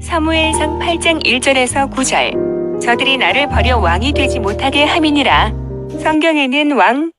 사무엘상 8장 1절에서 9절. 저들이 나를 버려 왕이 되지 못하게 함이니라. 성경에는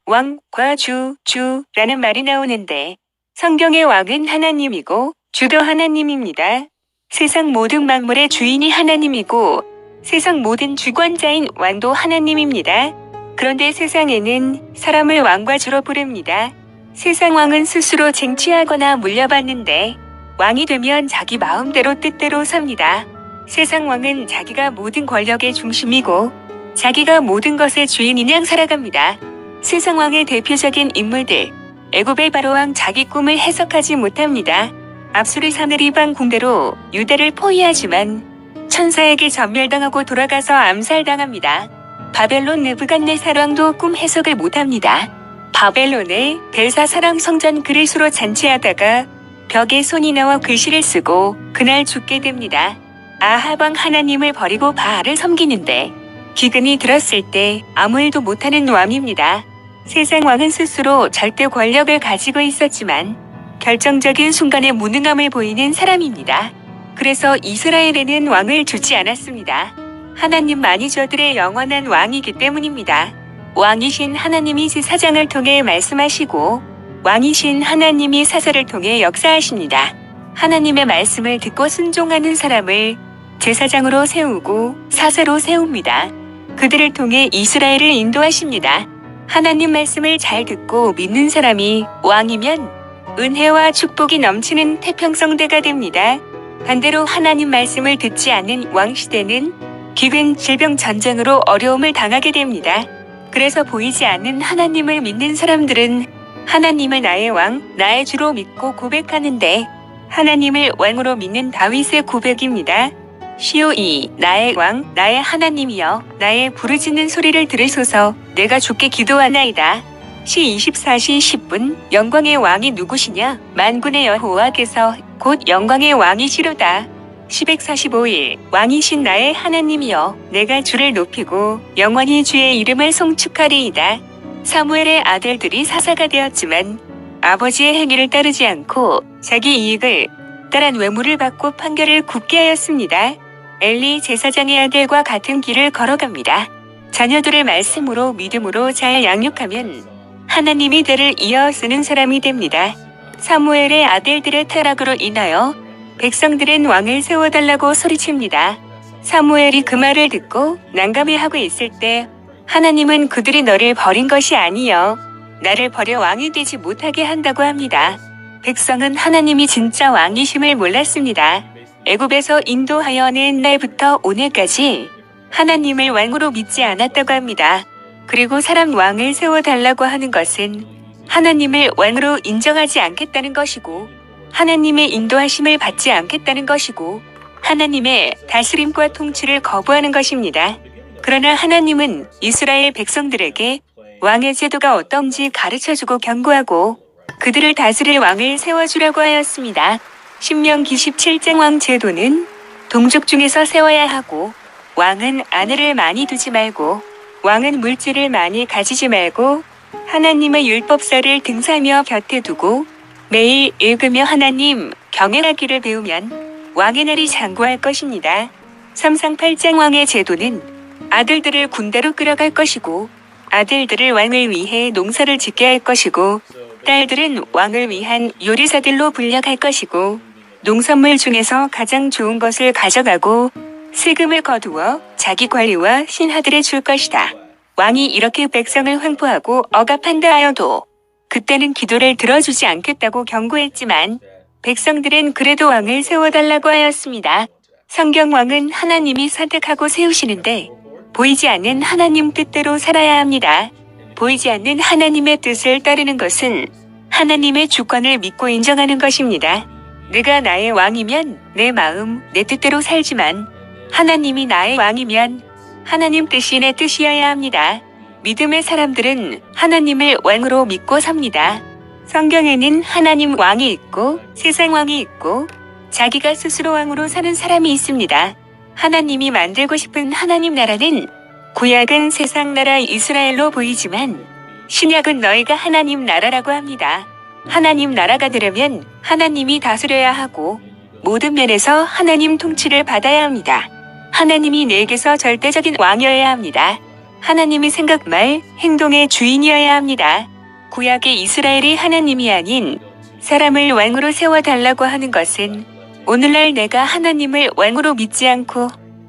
왕과 주라는 말이 나오는데 성경의 왕은 하나님이고 주도 하나님입니다. 세상 모든 만물의 주인이 하나님이고 세상 모든 주권자인 왕도 하나님입니다. 그런데 세상에는 사람을 왕과 주로 부릅니다. 세상 왕은 스스로 쟁취하거나 물려받는데 왕이 되면 자기 마음대로 뜻대로 삽니다. 세상 왕은 자기가 모든 권력의 중심이고 자기가 모든 것의 주인인 양 살아갑니다. 세상 왕의 대표적인 인물들, 애굽의 바로왕 자기 꿈을 해석하지 못합니다. 압수르사늘 이방 군대로 유다를 포위하지만 천사에게 전멸당하고 돌아가서 암살당합니다. 바벨론 느부갓네살 왕도 꿈 해석을 못합니다. 바벨론의 벨사사랑 성전 그릇으로 잔치하다가 벽에 손이 나와 글씨를 쓰고 그날 죽게 됩니다. 아합 왕 하나님을 버리고 바알을 섬기는데 기근이 들었을 때 아무 일도 못하는 왕입니다. 세상 왕은 스스로 절대 권력을 가지고 있었지만 결정적인 순간에 무능함을 보이는 사람입니다. 그래서 이스라엘에는 왕을 주지 않았습니다. 하나님만이 저들의 영원한 왕이기 때문입니다. 왕이신 하나님이 제사장을 통해 말씀하시고 왕이신 하나님이 사사를 통해 역사하십니다. 하나님의 말씀을 듣고 순종하는 사람을 제사장으로 세우고 사사로 세웁니다. 그들을 통해 이스라엘을 인도하십니다. 하나님 말씀을 잘 듣고 믿는 사람이 왕이면 은혜와 축복이 넘치는 태평성대가 됩니다. 반대로 하나님 말씀을 듣지 않는 왕시대는 기근, 질병, 전쟁으로 어려움을 당하게 됩니다. 그래서 보이지 않는 하나님을 믿는 사람들은 하나님을 나의 왕, 나의 주로 믿고 고백하는데 하나님을 왕으로 믿는 다윗의 고백입니다. 시오2 나의 왕, 나의 하나님이여 나의 부르짖는 소리를 들으소서. 내가 주께 기도하나이다. 시 24시 10분 영광의 왕이 누구시냐? 만군의 여호와께서 곧 영광의 왕이시로다. 1145일 왕이신 나의 하나님이여 내가 주를 높이고 영원히 주의 이름을 송축하리이다. 사무엘의 아들들이 사사가 되었지만 아버지의 행위를 따르지 않고 자기 이익을 따른 외모를 받고 판결을 굽게 하였습니다. 엘리 제사장의 아들과 같은 길을 걸어갑니다. 자녀들을 말씀으로 믿음으로 잘 양육하면 하나님이 대를 이어 쓰는 사람이 됩니다. 사무엘의 아들들의 타락으로 인하여 백성들은 왕을 세워달라고 소리칩니다. 사무엘이 그 말을 듣고 난감해하고 있을 때 하나님은 그들이 너를 버린 것이 아니여 나를 버려 왕이 되지 못하게 한다고 합니다. 백성은 하나님이 진짜 왕이심을 몰랐습니다. 애굽에서 인도하여 낸 날부터 오늘까지 하나님을 왕으로 믿지 않았다고 합니다. 그리고 사람 왕을 세워달라고 하는 것은 하나님을 왕으로 인정하지 않겠다는 것이고 하나님의 인도하심을 받지 않겠다는 것이고 하나님의 다스림과 통치를 거부하는 것입니다. 그러나 하나님은 이스라엘 백성들에게 왕의 제도가 어떤지 가르쳐주고 경고하고 그들을 다스릴 왕을 세워주라고 하였습니다. 신명기 17장 왕 제도는 동족 중에서 세워야 하고 왕은 아내를 많이 두지 말고 왕은 물질을 많이 가지지 말고 하나님의 율법서를 등사하며 곁에 두고 매일 읽으며 하나님 경외하기를 배우면 왕의 날이 장구할 것입니다. 삼상 8장 왕의 제도는 아들들을 군대로 끌어갈 것이고 아들들을 왕을 위해 농사를 짓게 할 것이고 딸들은 왕을 위한 요리사들로 분력할 것이고 농산물 중에서 가장 좋은 것을 가져가고 세금을 거두어 자기 관리와 신하들에 줄 것이다. 왕이 이렇게 백성을 황폐하고 억압한다 하여도 그때는 기도를 들어주지 않겠다고 경고했지만 백성들은 그래도 왕을 세워달라고 하였습니다. 성경 왕은 하나님이 선택하고 세우시는데 보이지 않는 하나님 뜻대로 살아야 합니다. 보이지 않는 하나님의 뜻을 따르는 것은 하나님의 주권을 믿고 인정하는 것입니다. 내가 나의 왕이면 내 마음, 내 뜻대로 살지만 하나님이 나의 왕이면 하나님 뜻이 내 뜻이어야 합니다. 믿음의 사람들은 하나님을 왕으로 믿고 삽니다. 성경에는 하나님 왕이 있고 세상 왕이 있고 자기가 스스로 왕으로 사는 사람이 있습니다. 하나님이 만들고 싶은 하나님 나라는 구약은 세상 나라 이스라엘로 보이지만 신약은 너희가 하나님 나라라고 합니다. 하나님 나라가 되려면 하나님이 다스려야 하고 모든 면에서 하나님 통치를 받아야 합니다. 하나님이 내게서 절대적인 왕이어야 합니다. 하나님의 생각, 말, 행동의 주인이어야 합니다. 구약의 이스라엘이 하나님이 아닌 사람을 왕으로 세워달라고 하는 것은 오늘날 내가 하나님을 왕으로 믿지 않고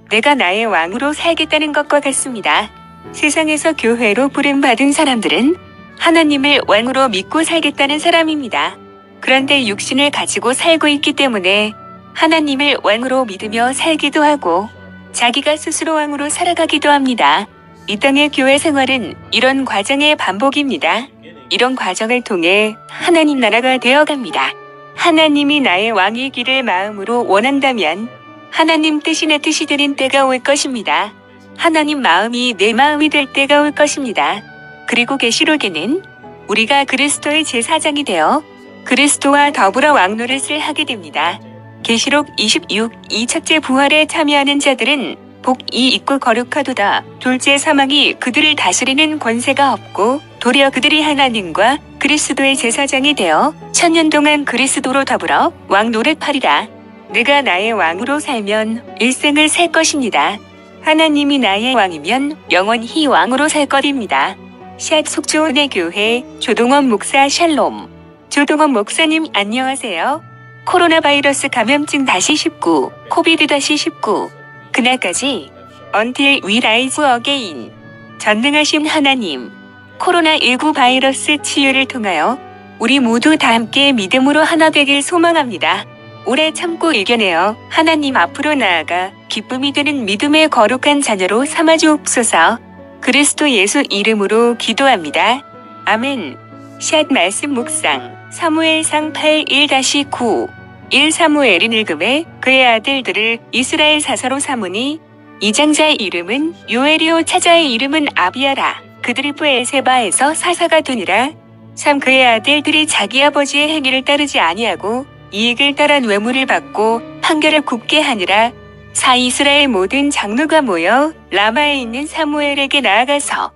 내가 나의 왕으로 살겠다는 것과 같습니다. 세상에서 교회로 부름받은 사람들은 하나님을 왕으로 믿고 살겠다는 사람입니다. 그런데 육신을 가지고 살고 있기 때문에 하나님을 왕으로 믿으며 살기도 하고 자기가 스스로 왕으로 살아가기도 합니다. 이 땅의 교회 생활은 이런 과정의 반복입니다. 이런 과정을 통해 하나님 나라가 되어갑니다. 하나님이 나의 왕이기를 마음으로 원한다면 하나님 뜻이 내 뜻이 되는 때가 올 것입니다. 하나님 마음이 내 마음이 될 때가 올 것입니다. 그리고 계시록에는 우리가 그리스도의 제사장이 되어 그리스도와 더불어 왕노릇을 하게 됩니다. 계시록 26, 이 첫째 부활에 참여하는 자들은 복이 있고 거룩하도다. 둘째 사망이 그들을 다스리는 권세가 없고 도리어 그들이 하나님과 그리스도의 제사장이 되어 1000년 동안 그리스도로 더불어 왕노릇하리라. 내가 나의 왕으로 살면 일생을 살 것입니다. 하나님이 나의 왕이면 영원히 왕으로 살 것입니다. 샷 속주원의 교회 조동원 목사 샬롬. 조동원 목사님 안녕하세요. 코로나 바이러스 감염증 -19, 코비드 -19. 그날까지 Until we rise again. 전능하신 하나님, 코로나19 바이러스 치유를 통하여 우리 모두 다 함께 믿음으로 하나 되길 소망합니다. 오래 참고 이겨내어 하나님 앞으로 나아가 기쁨이 되는 믿음의 거룩한 자녀로 삼아주옵소서. 그리스도 예수 이름으로 기도합니다. 아멘. 샷 말씀 묵상 사무엘상 8:1-9 1 사무엘이 늙음에 그의 아들들을 이스라엘 사사로 삼으니 이장자의 이름은 요엘이요 차자의 이름은 아비야라. 그들이 브엘세바에서 사사가 되니라. 3 그의 아들들이 자기 아버지의 행위를 따르지 아니하고 이익을 따라 뇌물을 받고 판결을 굽게 하니라. 4 이스라엘 모든 장로가 모여 라마에 있는 사무엘에게 나아가서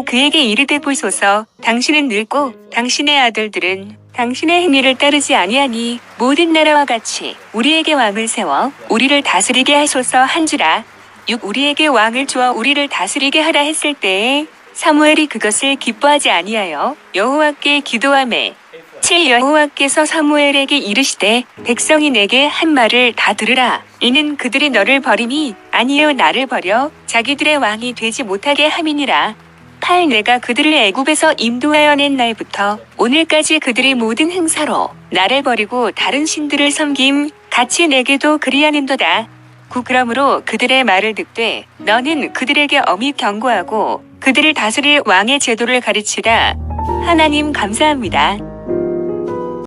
그에게 이르되 보소서 당신은 늙고 당신의 아들들은 당신의 행위를 따르지 아니하니 모든 나라와 같이 우리에게 왕을 세워 우리를 다스리게 하소서 한지라. 6 우리에게 왕을 주어 우리를 다스리게 하라 했을 때에 사무엘이 그것을 기뻐하지 아니하여 여호와께 기도하매 7 여호와께서 사무엘에게 이르시되 백성이 내게 한 말을 다 들으라. 이는 그들이 너를 버림이 아니요 나를 버려 자기들의 왕이 되지 못하게 함이니라. 8 내가 그들을 애굽에서 인도하여 낸 날부터 오늘까지 그들이 모든 행사로 나를 버리고 다른 신들을 섬김 같이 내게도 그리하는도다. 9 그러므로 그들의 말을 듣되 너는 그들에게 엄히 경고하고 그들을 다스릴 왕의 제도를 가르치라. 하나님 감사합니다.